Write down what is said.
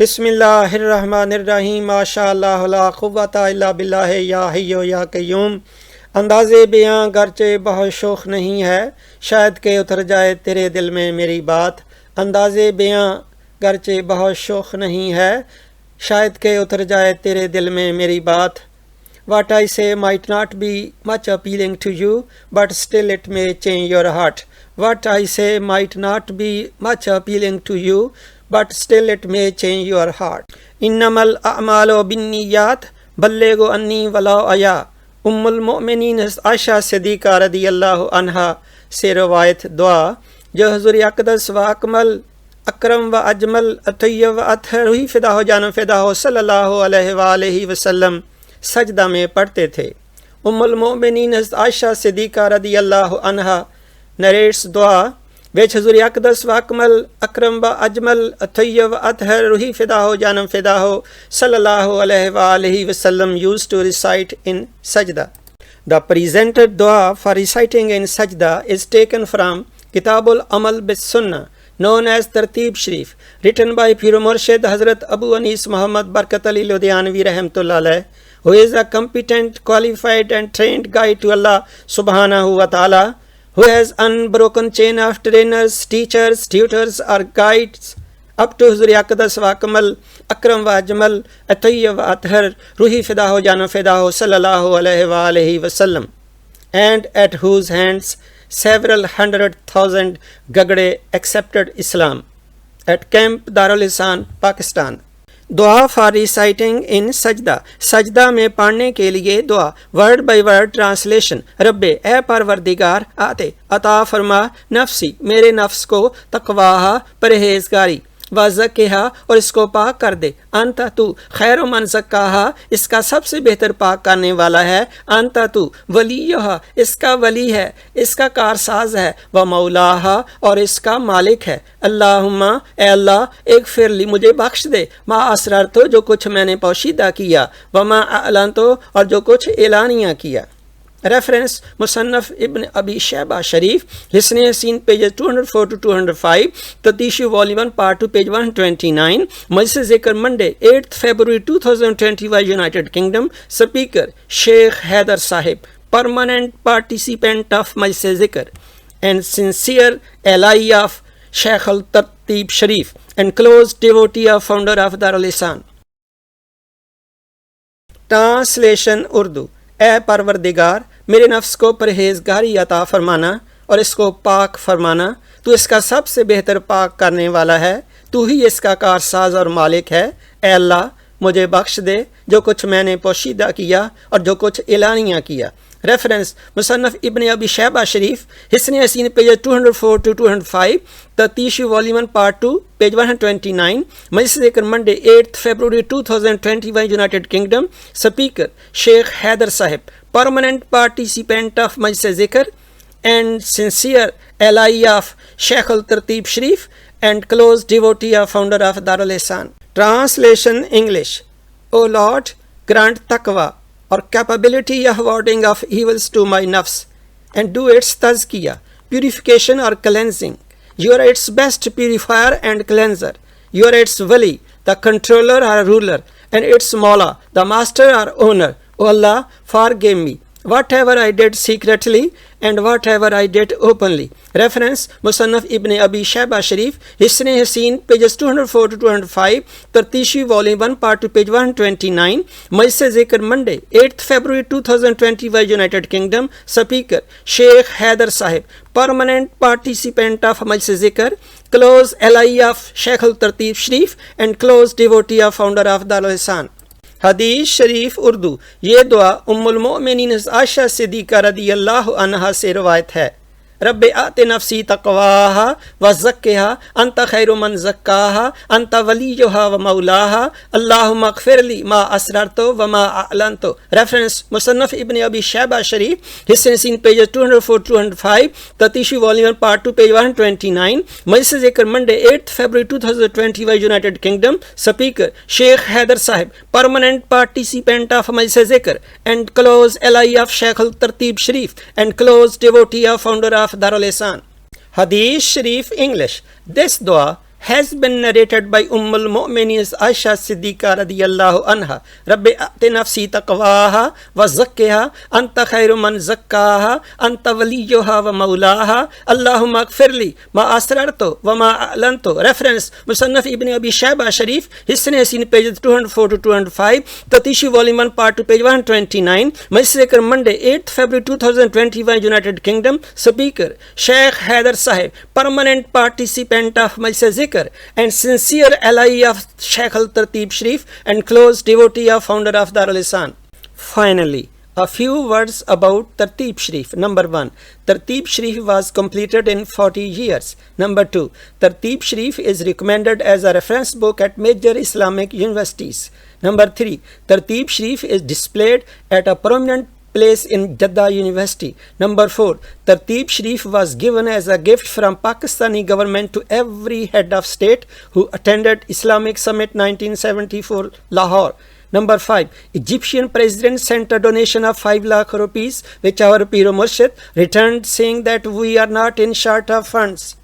बिस्मिल्लाहिर्रहमानिर्रहीम माशाअल्लाह ला कुव्वता इल्ला बिल्लाह या हय्यु या कय्यूम। अंदाज़े बयां गरचे बहुत शोख नहीं है, शायद के उतर जाए तेरे दिल में मेरी बात। अंदाज़े बयां गरचे बहुत शोख नहीं है, शायद के उतर जाए तेरे दिल में मेरी बात। What I say might not be much appealing to you, but still it may change your heart. What I say might not be much appealing to you, but still it may change your heart. Innamal a'malu binniyat ballighu anni walau aya. उम्मुल मोमिनीन आयशा सिद्दीक़ा रज़ियल्लाहु अन्हा से रवायत दुआ जो हुज़ूर अक़दस व अकमल अकरम व अजमल अतय्यब व अतहर ही फ़िदा हो जानो फ़िदा हो सल्लल्लाहु अलैहि वसल्लम सजदा में पढ़ते थे। उम्मुल मोमिनीन आयशा सिद्दीक़ा रज़ियल्लाहु अन्हा नरेट्स दुआ which हुज़ूर अक़दस व अकमल अकरम व अजमल अतय्यब व अतहर रूही फ़िदा हो जानम फ़िदा हो सल्लल्लाहु अलैहि वसल्लम used to recite in sajda. The presented dua for reciting in sajda is taken from Kitabul Amal bis Sunnah, known as Tartib Sharif, written by Pir Murshid Hazrat Abu Anis Muhammad Barkat Ali Ludhianvi Rahmatullah Alayh, who is a competent, qualified and trained guide to Allah subhanahu wa ta'ala, who has unbroken chain of trainers, teachers, tutors or guides up to Huज़ूर अक़दस व अकमल अकरम व अजमल अतय्यब व अतहर रूही फ़िदा हो जानो फ़िदा हो सल्लल्लाहु अलैहि वसल्लम, and at whose hands several 100,000 Gagde accepted Islam at Camp Darul Ihsan, Pakistan. Dua for reciting in sajda, सजदा में पढ़ने के लिए दुआ। Word by word translation. रब्बे ए परवरदिगार आते अता फरमा नफ्सी मेरे नफ्स को तकवाहा परहेजगारी व ज़क्किहा और इसको पाक कर दे। अंत तू खैर मन ज़क्काहा इसका सबसे बेहतर पाक करने वाला है। अंत तू वलीहा इसका वली है, इसका कारसाज है। व मौलाहा और इसका मालिक है। अल्लाहुम्मा ए अल्लाह एक फिरली मुझे बख्श दे मा असरर तो जो कुछ मैंने पोशीदा किया, व मा अलन तो और जो कुछ एलानिया किया। Reference मुसन्नफ ibn Abi Shaiba Sharif, Hisn Haseen pages 204 to 205, ततीशु volume 1 part 2 page 129, Majlis Zikr Monday 8 February 2021 United Kingdom. Speaker Sheikh Haider Sahib, permanent participant of Majlis Zikr and sincere ally of Sheikh Al Tartib Sharif and close devotee of founder of Darul ihsan. Translation Urdu. ए परवरदिगार मेरे नफ्स को परहेजगारी अता फरमाना और इसको पाक फरमाना। तू इसका सबसे बेहतर पाक करने वाला है, तू ही इसका कारसाज और मालिक है। ए अल्लाह मुझे बख्श दे जो कुछ मैंने पोशीदा किया और जो कुछ एलानिया किया। Reference मुसन्नफ ibn Abi Shaiba Sharif, Hisn Haseen page 204 to 205, ततीशु volume 1 part 2 page 129, Majlis Zikr Monday 8 February 2021 United Kingdom. Speaker Sheikh Haider Sahib, permanent participant of Majlis Zikr and sincere ally of Sheikh Al Tartib Sharif and close devotee of founder of Darul ihsan. Translation English. O Lord grant taqwa or capability of warding off evils to my nafs and do its tazkiyah, purification or cleansing. You are its best purifier and cleanser. You are its wali, the controller or ruler, and its mawla, the master or owner. O Allah, forgive me whatever I did secretly and whatever I did openly. Reference Musannaf Ibn Abi Shayba Sharif, Hisn Hasiin, pages 204 to 205, Tartishi Volume 1 Part 2 page 129, Majlis Zikr Monday 8th February 2021 United Kingdom. Speaker Sheikh Haider Sahib, permanent participant of Majlis Zikr, close ally of Sheikh Al Tartib Sharif and close devotee of founder of Darul ihsan. हदीस शरीफ उर्दू। ये दुआ उम्मुल मोमिनीन आयशा सिद्दीक़ा रज़ियल्लाहु अन्हा से रवायत है। रब्बे आते नफ्सी तक़वाहा व ज़क्किहा अंत खैरु मन ज़क्काहा अंत वलीयुहा व मौलाहा अल्लाहुम्मा अग़फ़िरली मा असररतु व मा अअलनतु। रेफरेंस मुसन्नफ इब्न अबी शैबा शरीफ, हिस्न हसीन पेजेस 204 205, ततीशु volume 1 part 2 page 129, Majlis Zikr Monday 8 February 2021 United Kingdom. Speaker Sheikh Haider Sahib, permanent participant of Majlis Zikr and close ally of Sheikh Al Tartib Sharif and close devotee of founder of Darul ihsan. Hadith Sharif English. This dua has been narrated by Ummul Mu'minin Aisha Siddiqa radiyallahu anha. Rabbi a'ti nafsi taqwaha wa zakkiha anta khairu man zakkaha anta waliyuha wa maulaha Allahumma ighfirli ma asrartu wa ma a'lantu. Reference Musannaf Ibn Abi Shayba Sharif, Hisn Yasin, pages 204 to 205, Tatishi volume 1 part 2 page 129. Majlis Monday 8th February 2021, United Kingdom. Speaker Sheikh Haider Sahib, permanent participant of Majlis Zikr and sincere ally of Sheikh Al-Tartib Sharif and close devotee of founder of Darul Ihsan. Finally, a few words about Tartib Sharif. Number 1. Tartib Sharif was completed in 40 years. Number 2. Tartib Sharif is recommended as a reference book at major Islamic universities. Number 3. Tartib Sharif is displayed at a prominent place in Jeddah University. Number 4. Tartib Sharif was given as a gift from Pakistani government to every head of state who attended Islamic Summit 1974 Lahore. Number 5. Egyptian president sent a donation of 5 lakh rupees, which our Piro Murshid returned saying that we are not in short of funds.